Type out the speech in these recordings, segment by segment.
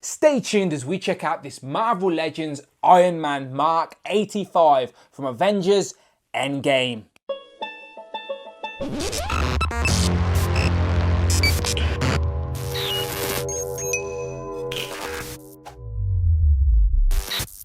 Stay tuned as we check out this Marvel Legends Iron Man Mark 85 from Avengers Endgame.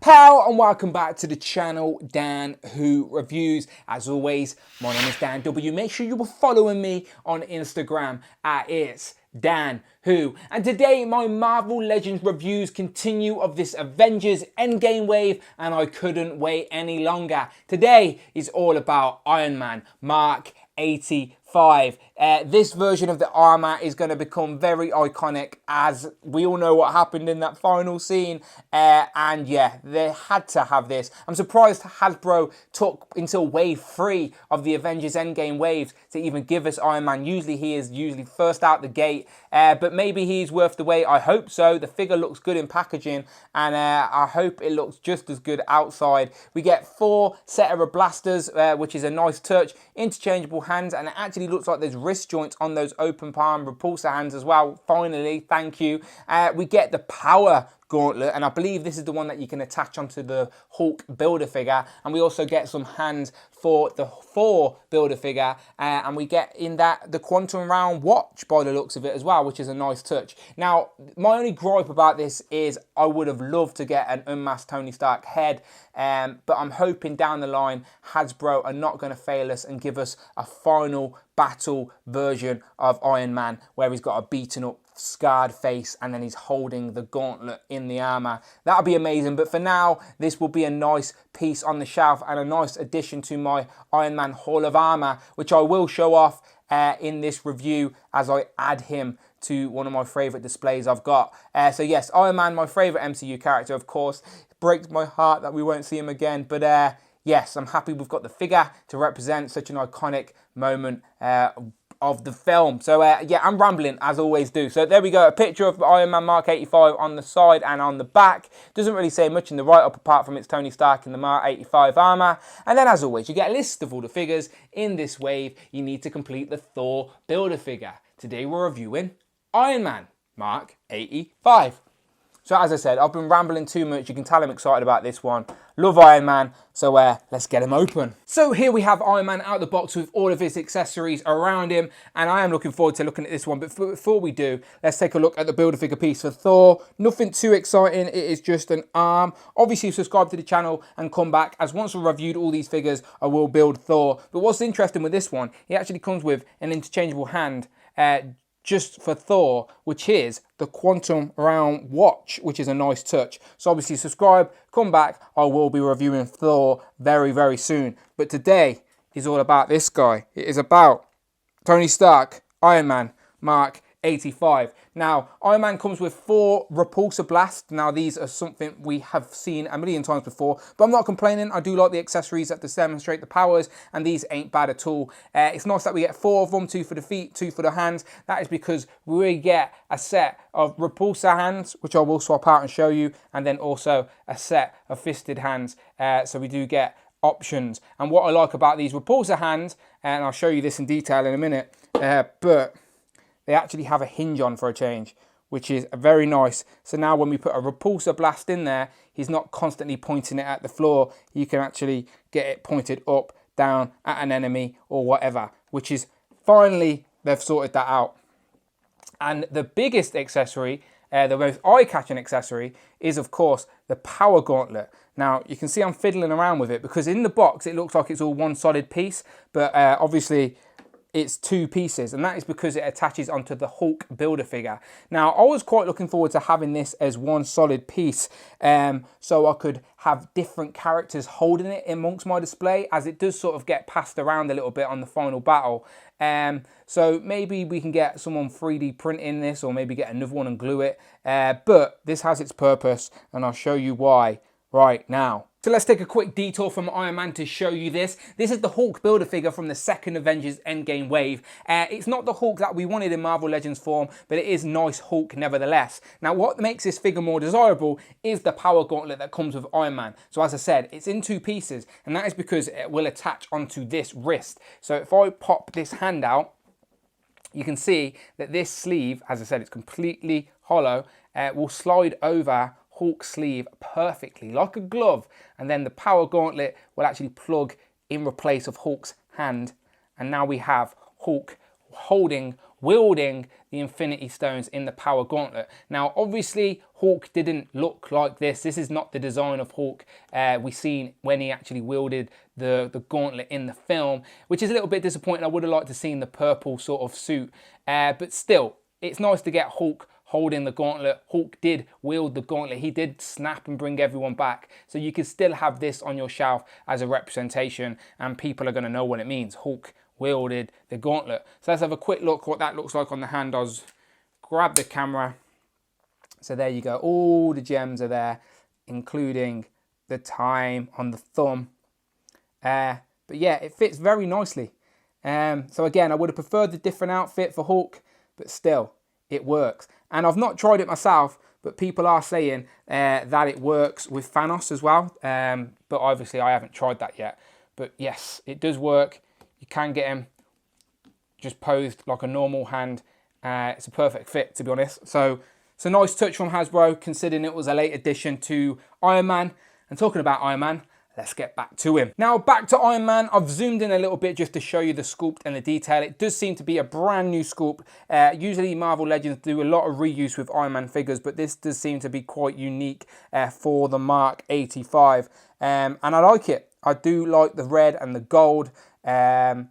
Pow and welcome back to the channel, Dan Who Reviews. As always, my name is Dan W. Make sure you are following me on Instagram at It's Dan Who. And today my Marvel Legends reviews continue of this Avengers Endgame wave, and I couldn't wait any longer. Today is all about Iron Man Mark 85. This version of the armor is going to become very iconic, as we all know what happened in that final scene, and yeah, they had to have this. I'm surprised Hasbro took until wave 3 of the Avengers Endgame waves to even give us Iron Man. Usually he is first out the gate, but maybe he's worth the wait. I hope so. The figure looks good in packaging, and I hope it looks just as good outside. We get 4 set of blasters, which is a nice touch, interchangeable hands, and it actually looks like there's wrist joints on those open palm repulsor hands as well. Finally, thank you. We get the power gauntlet, and I believe this is the one that you can attach onto the Hulk Build-A-Figure, and we also get some hands for the Thor Build-A-Figure, and we get in that the Quantum Realm watch by the looks of it as well, which is a nice touch. Now, my only gripe about this is I would have loved to get an unmasked Tony Stark head, but I'm hoping down the line Hasbro are not going to fail us and give us a final battle version of Iron Man where he's got a beaten up, scarred face, and then he's holding the gauntlet in the armor. That'll be amazing, but for now this will be a nice piece on the shelf and a nice addition to my Iron Man Hall of Armor, which I will show off in this review as I add him to one of my favorite displays I've got. So yes, Iron Man, my favorite MCU character, of course. It breaks my heart that we won't see him again, but yes, I'm happy we've got the figure to represent such an iconic moment of the film. So yeah, I'm rambling as I always do. So there we go, a picture of Iron Man Mark 85 on the side and on the back. Doesn't really say much in the write-up apart from it's Tony Stark in the Mark 85 armor. And then as always, you get a list of all the figures in this wave you need to complete the Thor Build-A-Figure. Today we're reviewing Iron Man Mark 85. So as I said, I've been rambling too much. You can tell I'm excited about this one. Love Iron Man, so let's get him open. So here we have Iron Man out of the box with all of his accessories around him, and I am looking forward to looking at this one. But before we do, let's take a look at the Build-A-Figure piece for Thor. Nothing too exciting, it is just an arm. Obviously subscribe to the channel and come back, as once we've reviewed all these figures, I will build Thor. But what's interesting with this one, he actually comes with an interchangeable hand, just for Thor, which is the Quantum Realm watch, which is a nice touch. So obviously subscribe, come back, I will be reviewing Thor very, very soon. But today is all about this guy. It is about Tony Stark, Iron Man, Mark 85. Now, Iron Man comes with 4 repulsor blasts. Now, these are something we have seen a million times before, but I'm not complaining. I do like the accessories that demonstrate the powers, and these ain't bad at all. It's nice that we get 4 of them, 2 for the feet, 2 for the hands. That is because we get a set of repulsor hands, which I will swap out and show you, and then also a set of fisted hands. So we do get options. And what I like about these repulsor hands, and I'll show you this in detail in a minute, but they actually have a hinge on for a change, which is very nice. So now when we put a repulsor blast in there, he's not constantly pointing it at the floor. You can actually get it pointed up, down, at an enemy or whatever, which is finally, they've sorted that out. And the biggest accessory, the most eye-catching accessory, is of course the power gauntlet. Now you can see I'm fiddling around with it because in the box it looks like it's all one solid piece, but obviously it's 2 pieces, and that is because it attaches onto the Hulk Build-A-Figure. Now, I was quite looking forward to having this as one solid piece, so I could have different characters holding it amongst my display, as it does sort of get passed around a little bit on the final battle. So maybe we can get someone 3D printing this, or maybe get another one and glue it, but this has its purpose, and I'll show you why right now. So let's take a quick detour from Iron Man to show you this. This is the Hulk Build-A-Figure from the second Avengers Endgame wave. It's not the Hulk that we wanted in Marvel Legends form, but it is nice Hulk nevertheless. Now what makes this figure more desirable is the power gauntlet that comes with Iron Man. So as I said, it's in 2 pieces, and that is because it will attach onto this wrist. So if I pop this hand out, you can see that this sleeve, as I said, it's completely hollow, will slide over Hulk's sleeve perfectly, like a glove. And then the power gauntlet will actually plug in replace of Hulk's hand. And now we have Hulk wielding the Infinity Stones in the power gauntlet. Now, obviously, Hulk didn't look like this. This is not the design of Hulk we seen when he actually wielded the gauntlet in the film, which is a little bit disappointing. I would have liked to seen the purple sort of suit, but still, it's nice to get Hulk holding the gauntlet. Hulk did wield the gauntlet. He did snap and bring everyone back. So you can still have this on your shelf as a representation, and people are going to know what it means. Hulk wielded the gauntlet. So let's have a quick look what that looks like on the hand. I'll grab the camera. So there you go. All the gems are there, including the time on the thumb. But yeah, it fits very nicely. So again, I would have preferred the different outfit for Hulk, but still, it works. And I've not tried it myself, but people are saying that it works with Thanos as well. But obviously, I haven't tried that yet. But yes, it does work. You can get him just posed like a normal hand. It's a perfect fit, to be honest. So it's a nice touch from Hasbro, considering it was a late addition to Iron Man. And talking about Iron Man, let's get back to him. Now, back to Iron Man. I've zoomed in a little bit just to show you the sculpt and the detail. It does seem to be a brand new sculpt. Usually Marvel Legends do a lot of reuse with Iron Man figures, but this does seem to be quite unique for the Mark 85. And I like it. I do like the red and the gold and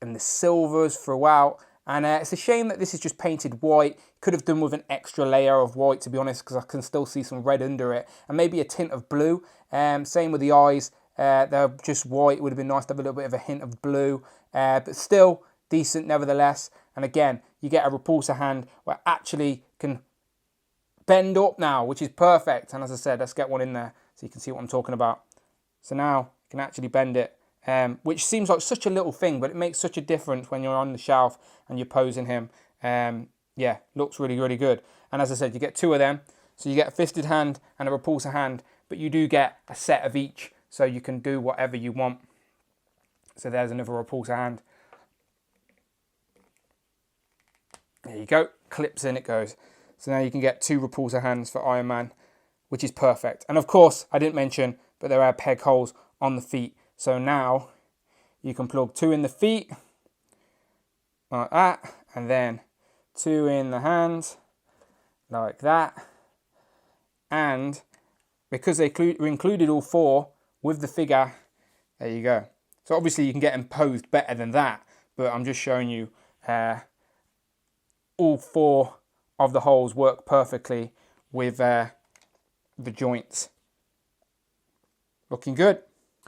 the silvers throughout. And it's a shame that this is just painted white. Could have done with an extra layer of white, to be honest, because I can still see some red under it. And maybe a tint of blue. Same with the eyes. They're just white. It would have been nice to have a little bit of a hint of blue. But still decent nevertheless. And again, you get a repulsor hand where it actually can bend up now, which is perfect. And as I said, let's get one in there so you can see what I'm talking about. So now you can actually bend it. Which seems like such a little thing, but it makes such a difference when you're on the shelf and you're posing him. Yeah, looks really, really good. And as I said, you get two of them. So you get a fisted hand and a repulsor hand, but you do get a set of each, so you can do whatever you want. So there's another repulsor hand. There you go, clips in it goes. So now you can get two repulsor hands for Iron Man, which is perfect. And of course, I didn't mention, but there are peg holes on the feet. So now you can plug two in the feet, like that, and then two in the hands, like that. And because they included all four with the figure, there you go. So obviously you can get them posed better than that, but I'm just showing you all four of the holes work perfectly with the joints. Looking good.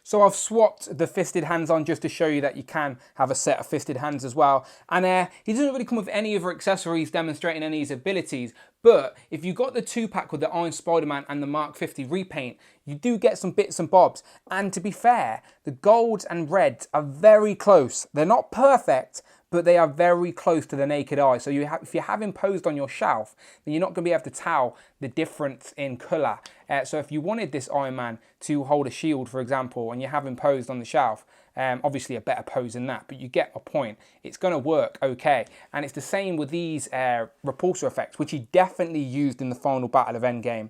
So I've swapped the fisted hands on just to show you that you can have a set of fisted hands as well. And he doesn't really come with any other accessories demonstrating any of his abilities. But if you got the 2-pack with the Iron Spider-Man and the Mark 50 repaint, you do get some bits and bobs. And to be fair, the golds and reds are very close. They're not perfect, but they are very close to the naked eye. So if you have him posed on your shelf, then you're not going to be able to tell the difference in colour. So if you wanted this Iron Man to hold a shield, for example, and you have him posed on the shelf, obviously a better pose than that, but you get a point. It's going to work okay. And it's the same with these repulsor effects, which he definitely used in the final battle of Endgame.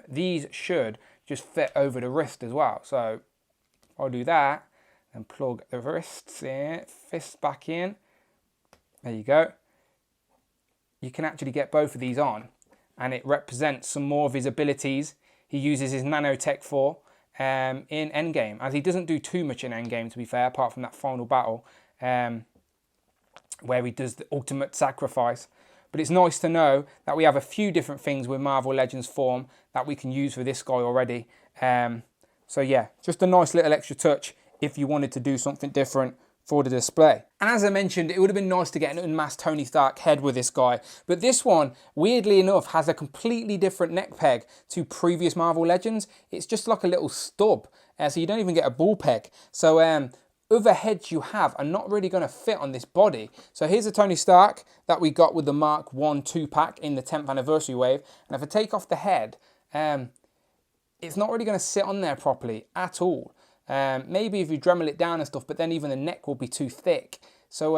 These should just fit over the wrist as well. So I'll do that. And plug the wrists in, fists back in. There you go. You can actually get both of these on, and it represents some more of his abilities. He uses his nanotech for in Endgame, as he doesn't do too much in Endgame, to be fair, apart from that final battle where he does the ultimate sacrifice. But it's nice to know that we have a few different things with Marvel Legends form that we can use for this guy already. So yeah, just a nice little extra touch if you wanted to do something different for the display. And as I mentioned, it would have been nice to get an unmasked Tony Stark head with this guy, but this one, weirdly enough, has a completely different neck peg to previous Marvel Legends. It's just like a little stub, so you don't even get a ball peg. So other heads you have are not really going to fit on this body. So here's a Tony Stark that we got with the Mark 1 2-pack in the 10th anniversary wave, and if I take off the head, it's not really going to sit on there properly at all. Maybe if you Dremel it down and stuff, but then even the neck will be too thick. So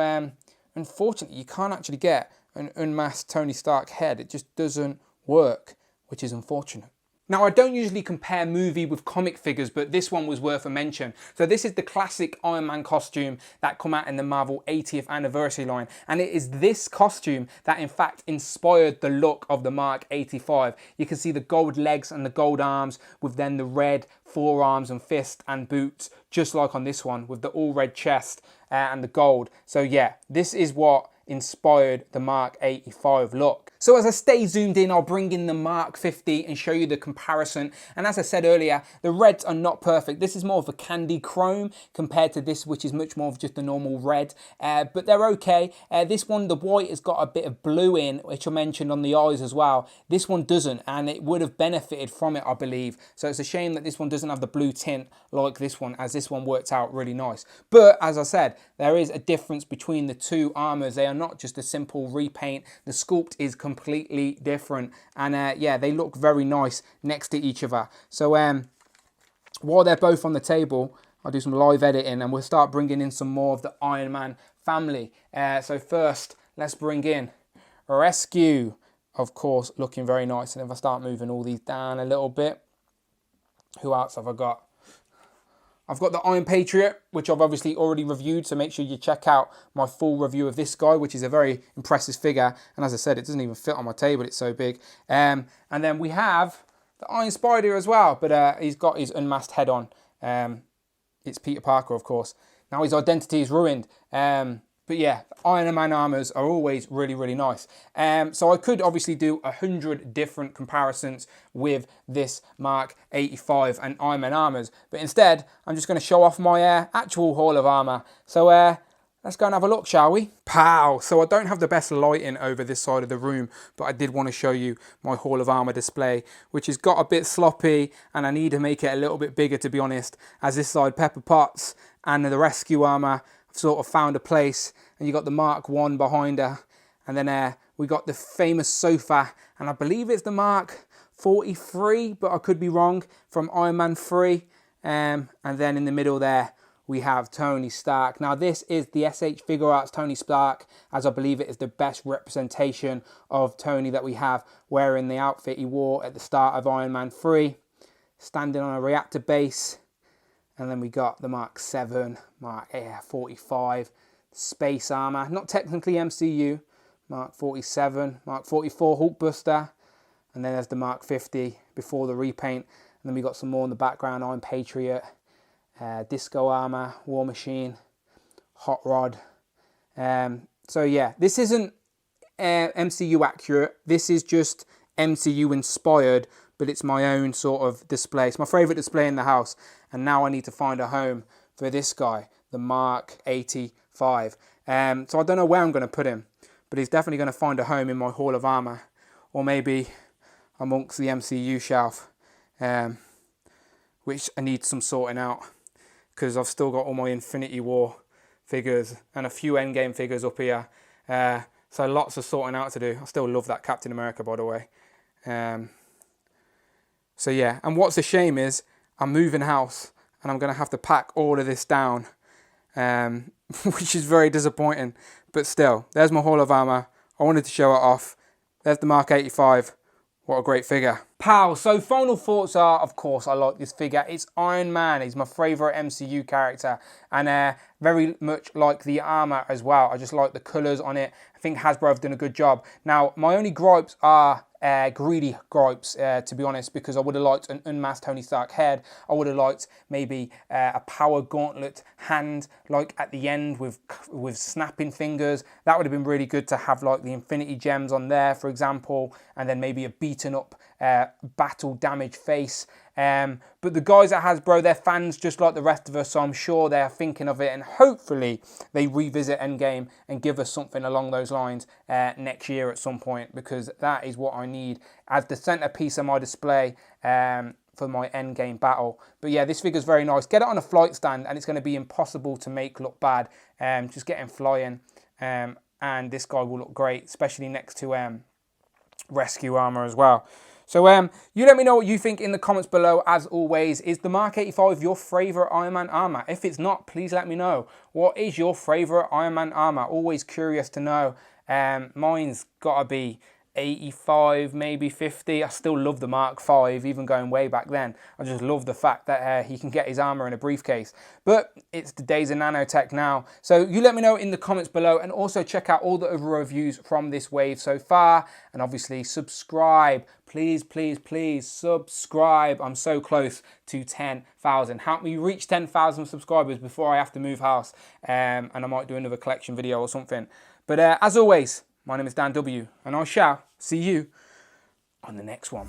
unfortunately, you can't actually get an unmasked Tony Stark head. It just doesn't work, which is unfortunate. Now, I don't usually compare movie with comic figures, but this one was worth a mention. So this is the classic Iron Man costume that come out in the Marvel 80th anniversary line. And it is this costume that in fact inspired the look of the Mark 85. You can see the gold legs and the gold arms with then the red forearms and fist and boots, just like on this one with the all red chest and the gold. So yeah, this is what inspired the Mark 85 look. So as I stay zoomed in, I'll bring in the Mark 50 and show you the comparison. And as I said earlier, the reds are not perfect. This is more of a candy chrome compared to this, which is much more of just a normal red. But they're okay. This one, the white has got a bit of blue in, which I mentioned on the eyes as well. This one doesn't, and it would have benefited from it, I believe. So it's a shame that this one doesn't have the blue tint like this one, as this one worked out really nice. But as I said, there is a difference between the two armors. They are not just a simple repaint. The sculpt is completely different, and yeah, they look very nice next to each other. So while they're both on the table, I'll do some live editing and we'll start bringing in some more of the Iron Man family. So first, let's bring in Rescue, of course, looking very nice. And if I start moving all these down a little bit, who else have I got? I've got the Iron Patriot, which I've obviously already reviewed, so make sure you check out my full review of this guy, which is a very impressive figure. And as I said, it doesn't even fit on my table, it's so big. And then we have the Iron Spider as well, but he's got his unmasked head on. It's Peter Parker, of course. Now his identity is ruined. But yeah, Iron Man armors are always really, really nice. So I could obviously do 100 different comparisons with this Mark 85 and Iron Man armors. But instead, I'm just going to show off my actual haul of armor. So let's go and have a look, shall we? Pow! So I don't have the best lighting over this side of the room, but I did want to show you my haul of armor display, which has got a bit sloppy, and I need to make it a little bit bigger, to be honest, as this side, Pepper Potts and the Rescue armor, I've sort of found a place. And you got the Mark 1 behind her, and then we got the famous sofa, and I believe it's the Mark 43, but I could be wrong, from Iron Man 3. And then in the middle there, we have Tony Stark. Now this is the SH Figure Arts Tony Stark, as I believe it is the best representation of Tony that we have, wearing the outfit he wore at the start of Iron Man 3, standing on a reactor base. And then we got the Mark 7, Mark 45, space armor, not technically MCU, Mark 47, Mark 44 Hulkbuster, and then there's the Mark 50 before the repaint. And then we got some more in the background, Iron Patriot, Disco Armor, War Machine, Hot Rod. So yeah, this isn't MCU accurate, this is just MCU inspired, but it's my own sort of display. It's my favourite display in the house, and now I need to find a home for this guy, the Mark 85. So I don't know where I'm going to put him, but he's definitely going to find a home in my Hall of Armour, or maybe amongst the MCU shelf, which I need some sorting out, because I've still got all my Infinity War figures and a few Endgame figures up here. So lots of sorting out to do. I still love that Captain America, by the way. So yeah, and what's a shame is I'm moving house and I'm going to have to pack all of this down, which is very disappointing. But still, there's my Hall of Armour. I wanted to show it off. There's the Mark 85. What a great figure. Pow! So final thoughts are, of course, I like this figure. It's Iron Man. He's my favourite MCU character. And very much like the armour as well. I just like the colours on it. I think Hasbro have done a good job. Now, my only gripes are greedy gripes, to be honest, because I would have liked an unmasked Tony Stark head. I would have liked maybe a power gauntlet hand, like at the end with snapping fingers. That would have been really good to have, like the Infinity Gems on there, for example, and then maybe a beaten up battle damaged face. But the guys at Hasbro, they're fans just like the rest of us, so I'm sure they're thinking of it, and hopefully they revisit Endgame and give us something along those lines next year at some point, because that is what I need as the centerpiece of my display for my Endgame battle. But yeah, this figure's very nice. Get it on a flight stand and it's going to be impossible to make look bad. Just get him flying, and this guy will look great, especially next to Rescue Armor as well. So you let me know what you think in the comments below. As always, is the Mark 85 your favourite Iron Man armour? If it's not, please let me know. What is your favourite Iron Man armour? Always curious to know. Mine's got to be 85, maybe 50. I still love the Mark V, even going way back then. I just love the fact that he can get his armor in a briefcase. But it's the days of nanotech now. So you let me know in the comments below, and also check out all the other reviews from this wave so far. And obviously subscribe. Please, please, please subscribe. I'm so close to 10,000. Help me reach 10,000 subscribers before I have to move house. And I might do another collection video or something. But as always, my name is Dan W, and I shall see you on the next one.